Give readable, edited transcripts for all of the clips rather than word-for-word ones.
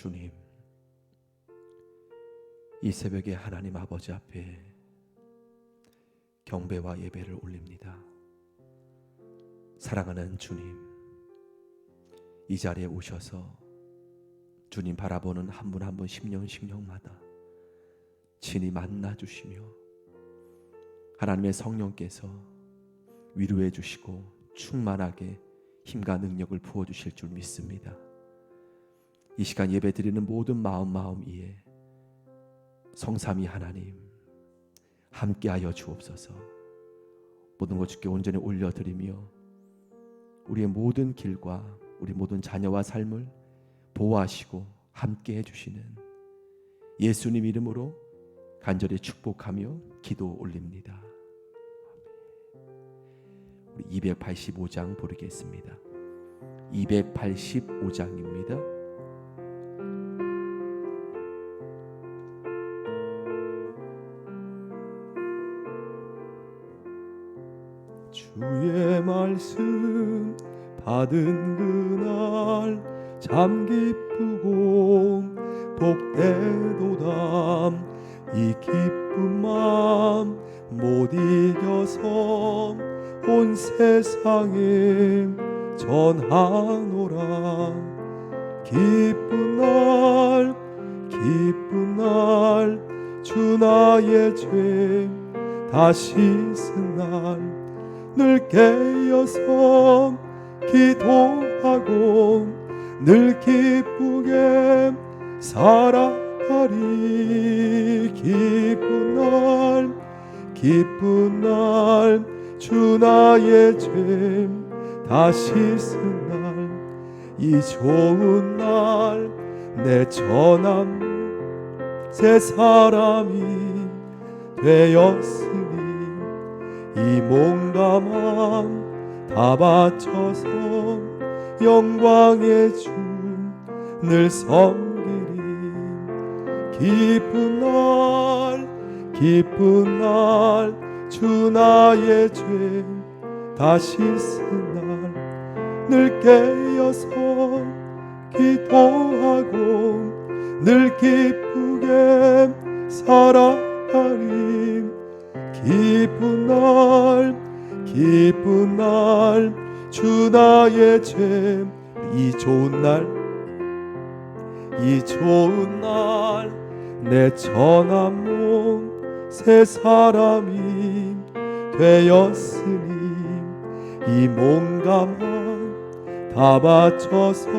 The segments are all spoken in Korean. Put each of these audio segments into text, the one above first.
주님, 이 새벽에 하나님 아버지 앞에 경배와 예배를 올립니다. 사랑하는 주님, 이 자리에 오셔서 주님 바라보는 한 분 한 분 심령마다 친히 만나 주시며 하나님의 성령께서 위로해 주시고 충만하게 힘과 능력을 부어 주실 줄 믿습니다. 이 시간 예배 드리는 모든 마음 위에 성삼위 하나님 함께하여 주옵소서. 모든 것 주께 온전히 올려드리며 우리의 모든 길과 우리 모든 자녀와 삶을 보호하시고 함께해 주시는 예수님 이름으로 간절히 축복하며 기도 올립니다. 우리 285장 부르겠습니다. 285장입니다. 주의 말씀 받은 그날 참 기쁘고 복되도다. 이 기쁜 마음 못 이겨서 온 세상에 전하노라. 기쁜 날 주 나의 죄 다 씻은 날 늘 깨어서 기도하고 늘 기쁘게 살아가리. 기쁜 날 주 나의 죄 다 씻은 날 이 좋은 날 내 전함 새 사람이 되었으니 이 몸과 마음 다 바쳐서 영광의 주 늘 섬기리. 기쁜 날 주 나의 죄 다 씻은 날 늘 깨어서 기도하고 늘 기쁘게 살아가리. 기쁜 날 주 나의 죄 이 좋은 날 내 전한 몸 새 사람이 되었으니 이 몸과 마음 다 바쳐서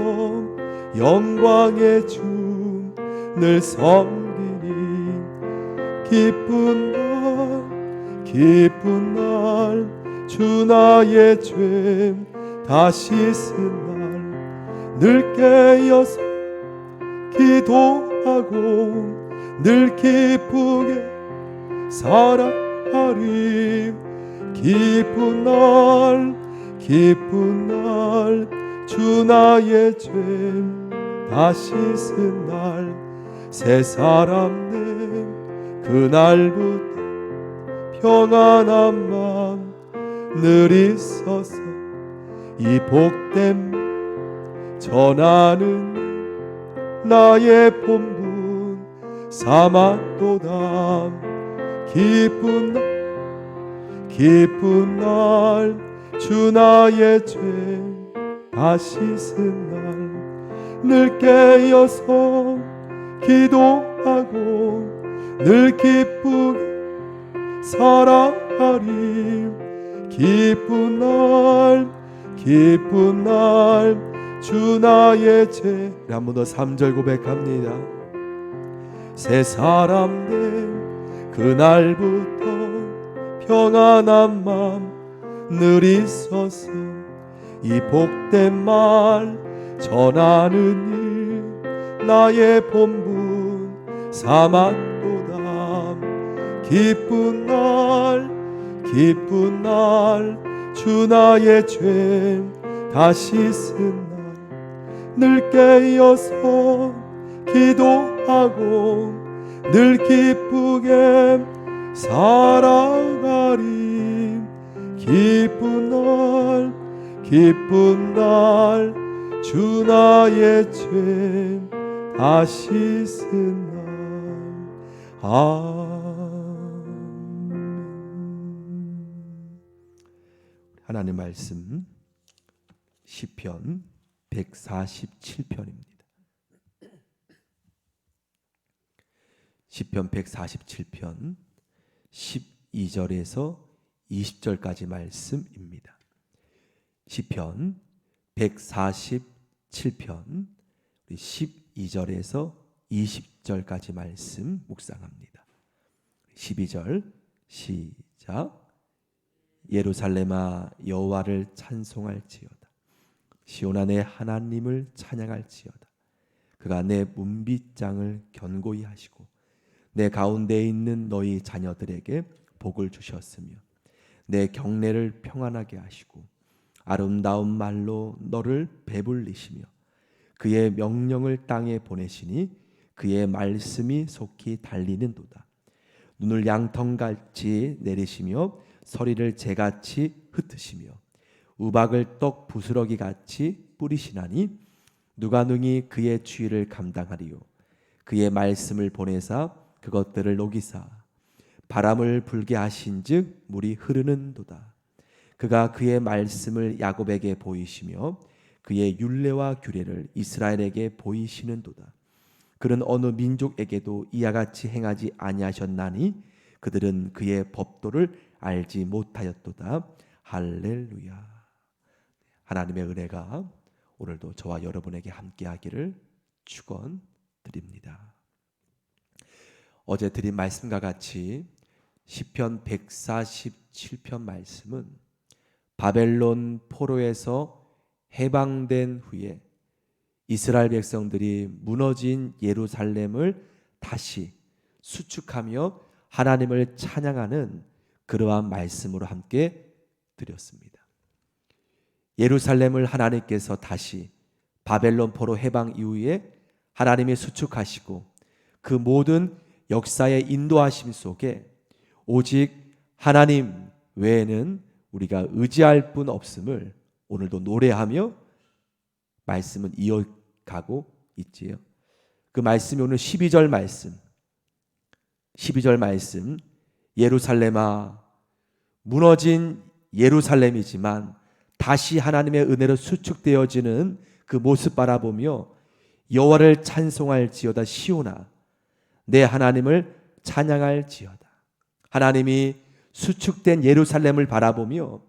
영광의 주 늘 섬기리. 기쁜 날 주 나의 죄 다 씻은 날 늘 깨어서 기도하고 늘 기쁘게 살아가리. 기쁜 날 주 나의 죄 다 씻은 날 새 사람 내 그날부터 평안한 마음 늘 있어서 이 복됨 전하는 나의 본분 삼았도다. 기쁜 날 주 나의 죄 다 씻은 날 늘 깨어서 기도하고 늘 기쁘게 살아가리. 기쁜 날 주 나의 죄 한 번 더 3절 고백합니다. 새 사람 된 그날부터 평안한 마음 늘 있어서 이 복된 말 전하는 일 나의 본분 삼았도다. 기쁜 날 주 나의 죄 다 씻은 날 늘 깨어서 기도하고 늘 기쁘게 살아가리. 기쁜 날 주 나의 죄 다시 쓴 날. 하나님 말씀 시편 147편입니다. 시편 147편 12절에서 20절까지 말씀입니다. 시편 147편 12절에서 20절까지 말씀 묵상합니다. 12절 시작. 예루살렘아 여호와를 찬송할지어다. 시온아 내 하나님을 찬양할지어다. 그가 내 문빗장을 견고히 하시고 내 가운데에 있는 너희 자녀들에게 복을 주셨으며 내 경내를 평안하게 하시고 아름다운 말로 너를 배불리시며 그의 명령을 땅에 보내시니 그의 말씀이 속히 달리는도다. 눈을 양털같이 내리시며 서리를 재같이 흩으시며 우박을 떡 부스러기같이 뿌리시나니 누가 능히 그의 추위를 감당하리요. 그의 말씀을 보내사 그것들을 녹이사 바람을 불게 하신즉 물이 흐르는도다. 그가 그의 말씀을 야곱에게 보이시며 그의 율례와 규례를 이스라엘에게 보이시는도다. 그는 어느 민족에게도 이와 같이 행하지 아니하셨나니 그들은 그의 법도를 알지 못하였도다. 할렐루야. 하나님의 은혜가 오늘도 저와 여러분에게 함께하기를 축원드립니다. 어제 드린 말씀과 같이 시편 147편 말씀은 바벨론 포로에서 해방된 후에 이스라엘 백성들이 무너진 예루살렘을 다시 수축하며 하나님을 찬양하는 그러한 말씀으로 함께 드렸습니다. 예루살렘을 하나님께서 다시 바벨론 포로 해방 이후에 하나님이 수축하시고 그 모든 역사의 인도하심 속에 오직 하나님 외에는 우리가 의지할 분 없음을 오늘도 노래하며 말씀은 이어가고 있지요. 그 말씀이 오늘 12절 말씀, 12절 말씀, 예루살렘아 무너진 예루살렘이지만 다시 하나님의 은혜로 수축되어지는 그 모습 바라보며 여호와를 찬송할지어다. 시온아 내 하나님을 찬양할지어다. 하나님이 수축된 예루살렘을 바라보며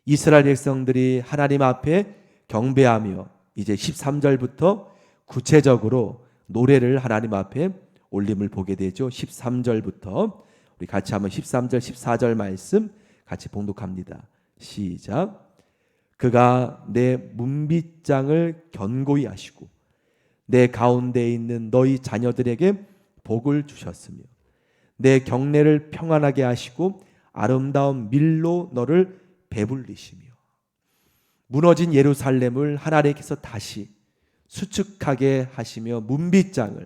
이스라엘 백성들이 하나님 앞에 경배하며 이제 13절부터 구체적으로 노래를 하나님 앞에 올림을 보게 되죠. 13절부터 우리 같이 한번 13절 14절 말씀 같이 봉독합니다. 시작. 그가 내 문빗장을 견고히 하시고 내 가운데에 있는 너희 자녀들에게 복을 주셨으며 내 경내를 평안하게 하시고 아름다운 밀로 너를 배불리시며 무너진 예루살렘을 하나님께서 다시 수축하게 하시며 문빗장을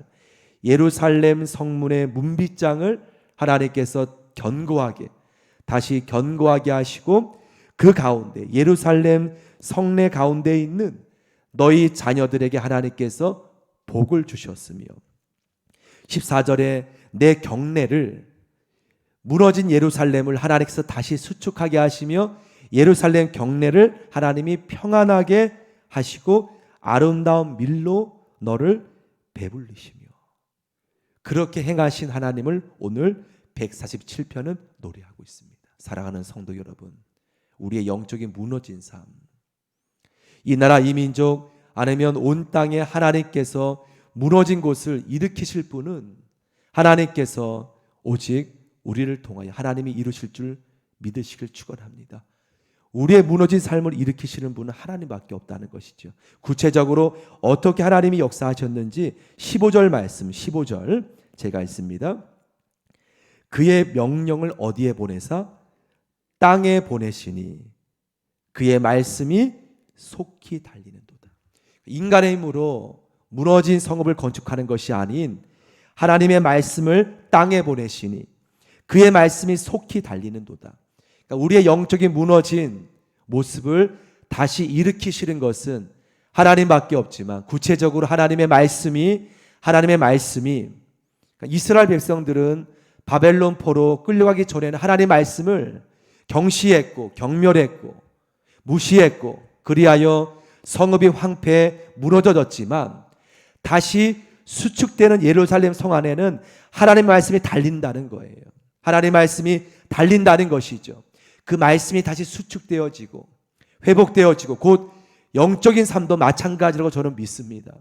예루살렘 성문의 문빗장을 하나님께서 견고하게 다시 견고하게 하시고 그 가운데 예루살렘 성내 가운데 있는 너희 자녀들에게 하나님께서 복을 주셨으며 14절에 내 경내를 무너진 예루살렘을 하나님께서 다시 수축하게 하시며 예루살렘 경내를 하나님이 평안하게 하시고 아름다운 밀로 너를 배불리시며 그렇게 행하신 하나님을 오늘 147편은 노래하고 있습니다. 사랑하는 성도 여러분, 우리의 영적인 무너진 삶, 이 나라 이 민족 아니면 온 땅에 하나님께서 무너진 곳을 일으키실 분은 하나님께서 오직 우리를 통하여 하나님이 이루실 줄 믿으시길 축원합니다. 우리의 무너진 삶을 일으키시는 분은 하나님밖에 없다는 것이죠. 구체적으로 어떻게 하나님이 역사하셨는지 15절 말씀 15절 제가 읽습니다. 그의 명령을 어디에 보내사 땅에 보내시니 그의 말씀이 속히 달리는도다. 인간의 힘으로 무너진 성읍을 건축하는 것이 아닌 하나님의 말씀을 땅에 보내시니 그의 말씀이 속히 달리는도다. 그러니까 우리의 영적인 무너진 모습을 다시 일으키시는 것은 하나님밖에 없지만 구체적으로 하나님의 말씀이 하나님의 말씀이, 그러니까 이스라엘 백성들은 바벨론 포로 끌려가기 전에는 하나님의 말씀을 경시했고 경멸했고 무시했고, 그리하여 성읍이 황폐해 무너져졌지만 다시 수축되는 예루살렘 성 안에는 하나님의 말씀이 달린다는 거예요. 하나님의 말씀이 달린다는 것이죠. 그 말씀이 다시 수축되어지고 회복되어지고, 곧 영적인 삶도 마찬가지라고 저는 믿습니다.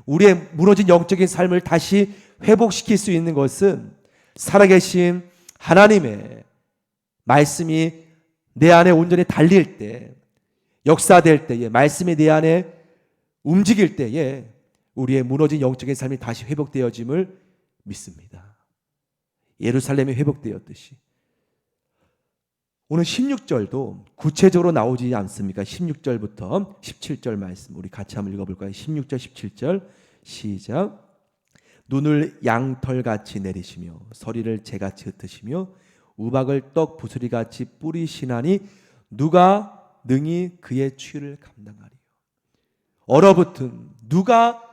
우리의 무너진 영적인 삶을 다시 회복시킬 수 있는 것은 살아계신 하나님의 말씀이 내 안에 온전히 달릴 때, 역사될 때에, 말씀이 내 안에 움직일 때에 우리의 무너진 영적인 삶이 다시 회복되어짐을 믿습니다. 예루살렘이 회복되었듯이 오늘 16절도 구체적으로 나오지 않습니까? 16절부터 17절 말씀 우리 같이 한번 읽어볼까요? 16절 17절 시작. 눈을 양털같이 내리시며 서리를 재같이 흩으시며 우박을 떡 부스리같이 뿌리시나니 누가 능히 그의 추위를 감당하리요. 얼어붙은 누가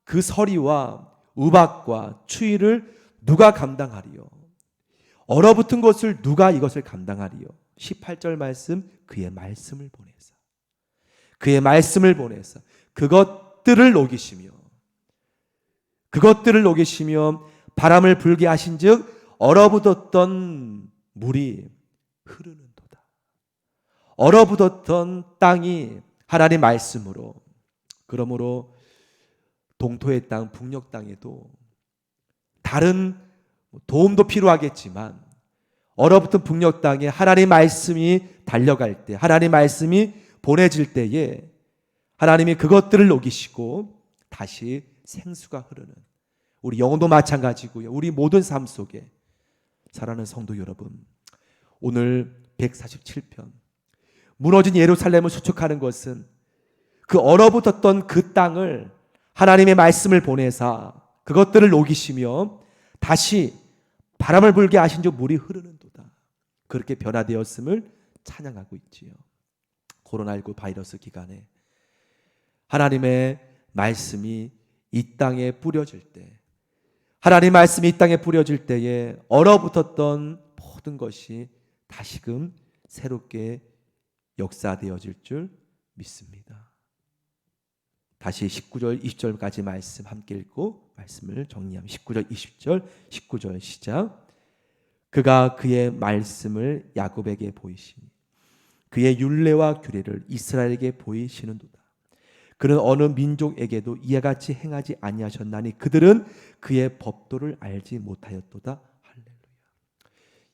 그 서리와 우박과 추위를 누가 감당하리요. 얼어붙은 것을 누가 이것을 감당하리요. 18절 말씀, 그의 말씀을 보내사, 그의 말씀을 보내사 그것들을 녹이시며 바람을 불게 하신즉 얼어붙었던 물이 흐르는도다. 얼어붙었던 땅이 하나님 말씀으로, 그러므로 동토의 땅, 북녘 땅에도 다른 도움도 필요하겠지만 얼어붙은 북녘 땅에 하나님 말씀이 달려갈 때, 하나님 말씀이 보내질 때에 하나님이 그것들을 녹이시고 다시 생수가 흐르는, 우리 영혼도 마찬가지고요. 우리 모든 삶 속에 사랑하는 성도 여러분, 오늘 147편 무너진 예루살렘을 수축하는 것은 그 얼어붙었던 그 땅을 하나님의 말씀을 보내사 그것들을 녹이시며 다시 바람을 불게 하신 줄 물이 흐르는도다. 그렇게 변화되었음을 찬양하고 있지요. 코로나19 바이러스 기간에 하나님의 말씀이 이 땅에 뿌려질 때, 하나님의 말씀이 이 땅에 뿌려질 때에 얼어붙었던 모든 것이 다시금 새롭게 역사되어질 줄 믿습니다. 다시 19절 20절까지 말씀 함께 읽고 말씀을 정리하면 19절 20절 19절 시작. 그가 그의 말씀을 야곱에게 보이시니 그의 율례와 규례를 이스라엘에게 보이시는도다. 그는 어느 민족에게도 이와 같이 행하지 아니하셨나니 그들은 그의 법도를 알지 못하였도다. 할렐루야.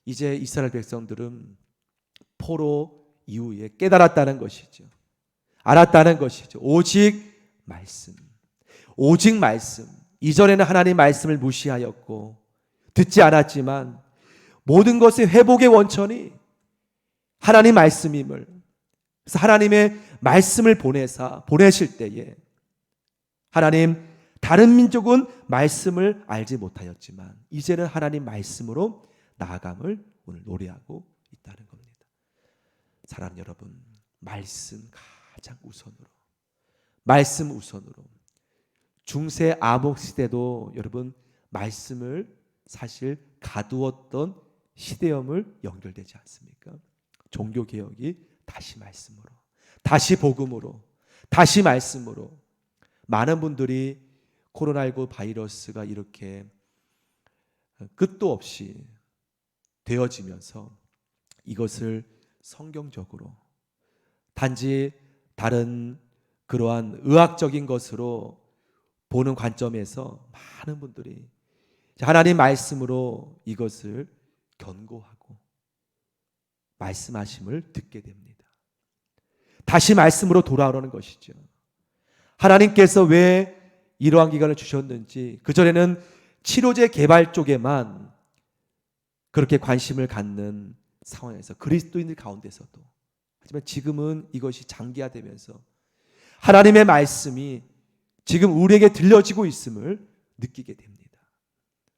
이제 이스라엘 백성들은 포로 이후에 깨달았다는 것이죠. 알았다는 것이죠. 오직 말씀, 오직 말씀. 이전에는 하나님 말씀을 무시하였고 듣지 않았지만 모든 것의 회복의 원천이 하나님 말씀임을, 그래서 하나님의 말씀을 보내실 때에 하나님, 다른 민족은 말씀을 알지 못하였지만 이제는 하나님 말씀으로 나아감을 오늘 노래하고 있다는 겁니다. 사랑하는 여러분, 말씀 가장 우선으로, 말씀 우선으로. 중세 암흑 시대도 여러분 말씀을 사실 가두었던 시대염을 연결되지 않습니까? 종교개혁이 다시 말씀으로, 다시 복음으로, 다시 말씀으로. 많은 분들이 코로나19 바이러스가 이렇게 끝도 없이 되어지면서 이것을 성경적으로, 단지 다른 그러한 의학적인 것으로 보는 관점에서 많은 분들이 하나님 말씀으로 이것을 견고하고 말씀하심을 듣게 됩니다. 다시 말씀으로 돌아오라는 것이죠. 하나님께서 왜 이러한 기간을 주셨는지, 그전에는 치료제 개발 쪽에만 그렇게 관심을 갖는 상황에서 그리스도인들 가운데서도, 하지만 지금은 이것이 장기화되면서 하나님의 말씀이 지금 우리에게 들려지고 있음을 느끼게 됩니다.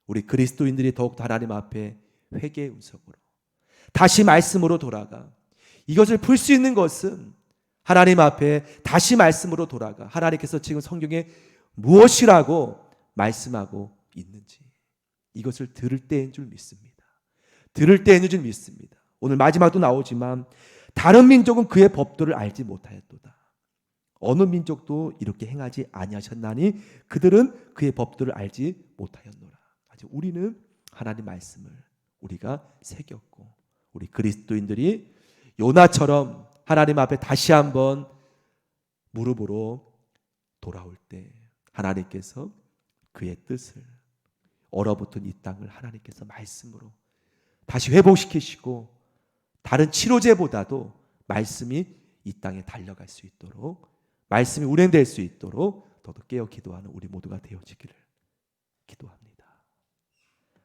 우리 그리스도인들이 더욱더 하나님 앞에 회개의 운석으로 다시 말씀으로 돌아가, 이것을 풀 수 있는 것은 하나님 앞에 다시 말씀으로 돌아가 하나님께서 지금 성경에 무엇이라고 말씀하고 있는지 이것을 들을 때인 줄 믿습니다. 들을 때인 줄 믿습니다. 오늘 마지막도 나오지만 다른 민족은 그의 법도를 알지 못하였도다. 어느 민족도 이렇게 행하지 아니하셨나니 그들은 그의 법도를 알지 못하였노라. 아직 우리는 하나님 말씀을 우리가 새겼고 우리 그리스도인들이 요나처럼 하나님 앞에 다시 한번 무릎으로 돌아올 때 하나님께서 그의 뜻을 얼어붙은 이 땅을 하나님께서 말씀으로 다시 회복시키시고 다른 치료제보다도 말씀이 이 땅에 달려갈 수 있도록 말씀이 운행될 수 있도록 더더 깨어 기도하는 우리 모두가 되어지기를 기도합니다.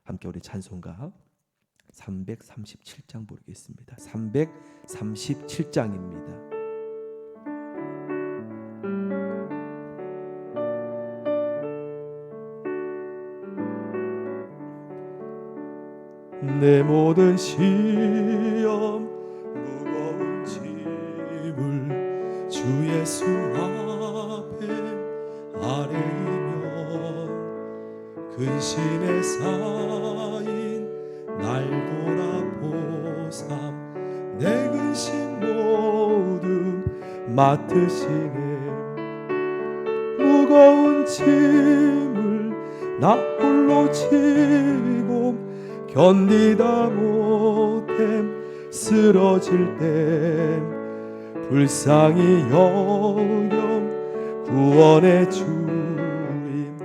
함께 우리 찬송가 337장 부르겠습니다. 337장입니다. 내 모든 시험 무거운 짐을 주 예수 앞에 아뢰이면 근심에 쌓인 날 돌아보삼 내 근심 모두 맡으시네 무거운 짐을 나 홀로 지고 견디다 못해 쓰러질 때 불쌍히 여겨 구원의 주님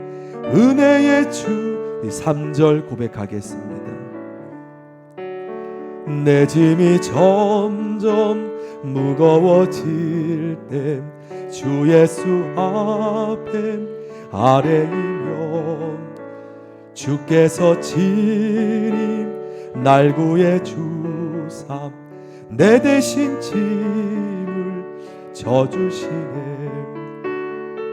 은혜의 주 3절 고백하겠습니다. 내 짐이 점점 무거워질 때 주 예수 앞에 아뢰이면 주께서 친히 날 구해 주사 내 대신 짐을 져주시네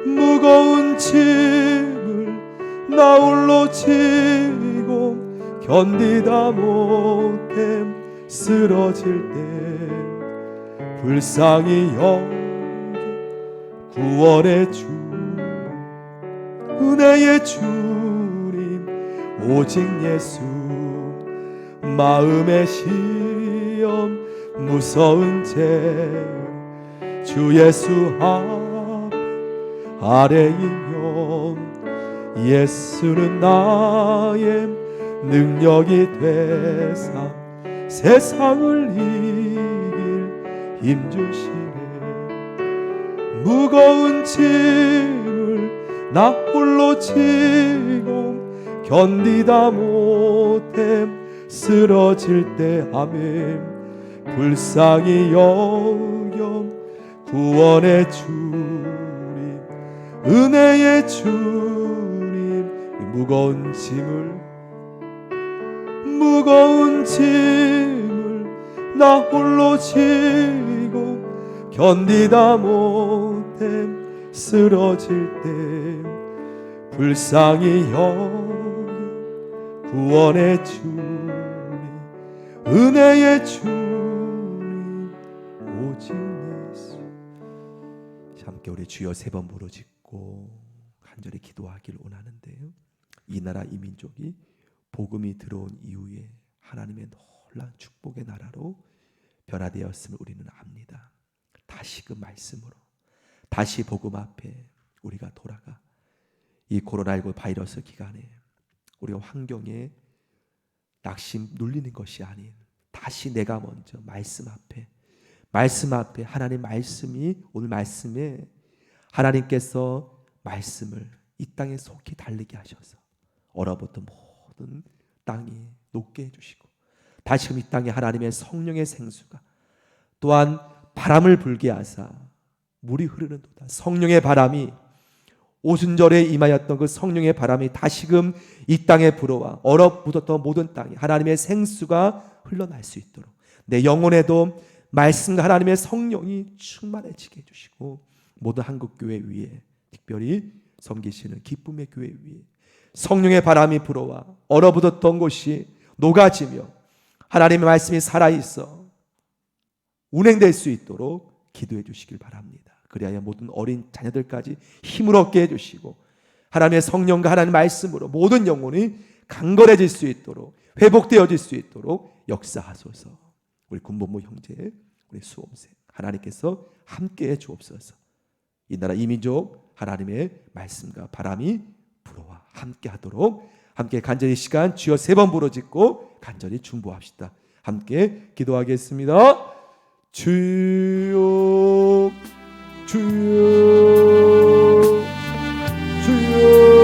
무거운 짐을 나 홀로 지고 견디다 못해 쓰러질 때 불쌍히 여기 구원의 주 은혜의 주님 오직 예수 마음의 시험 무서운 죄 주 예수 앞 아래이면 예수는 나의 능력이 되사 세상을 이길 힘 주시네 무거운 짐을 나 홀로 지고 견디다 못해 쓰러질 때 아멘 불쌍히 여겨 구원의 주님 은혜의 주님 무거운 짐을 나 홀로 지고 견디다 못해 쓰러질 때 불쌍히 여겨 구원의 주님 은혜의 주님 오직 예수 함께 우리 주여 3번 부르짖고 간절히 기도하기를 원하는데요. 이 나라 이 민족이 복음이 들어온 이후에 하나님의 놀라운 축복의 나라로 변화되었음을 우리는 압니다. 다시 그 말씀으로 다시 복음 앞에 우리가 돌아가 이 코로나19 바이러스 기간에 우리가 환경에 낙심 눌리는 것이 아닌 다시 내가 먼저 말씀 앞에 하나님 말씀이 오늘 말씀에 하나님께서 말씀을 이 땅에 속히 달리게 하셔서 얼어붙은 모든 땅이 녹게 해주시고 다시금 이 땅에 하나님의 성령의 생수가 또한 바람을 불게 하사 물이 흐르는도다. 성령의 바람이 오순절에 임하였던 그 성령의 바람이 다시금 이 땅에 불어와 얼어붙었던 모든 땅에 하나님의 생수가 흘러날 수 있도록 내 영혼에도 말씀과 하나님의 성령이 충만해지게 해주시고 모든 한국교회 위에 특별히 섬기시는 기쁨의 교회 위에 성령의 바람이 불어와 얼어붙었던 곳이 녹아지며 하나님의 말씀이 살아있어 운행될 수 있도록 기도해 주시길 바랍니다. 그리하여 모든 어린 자녀들까지 힘을 얻게 해주시고 하나님의 성령과 하나님의 말씀으로 모든 영혼이 강건해질 수 있도록, 회복되어질 수 있도록 역사하소서. 우리 군본부 형제, 우리 수험생 하나님께서 함께해 주옵소서. 이 나라 이 민족 하나님의 말씀과 바람이 불어와 함께하도록 함께 간절히 시간 주여 3번 부르짖고 간절히 중보합시다. 함께 기도하겠습니다. 주여 주여 주여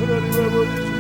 하나님 아버지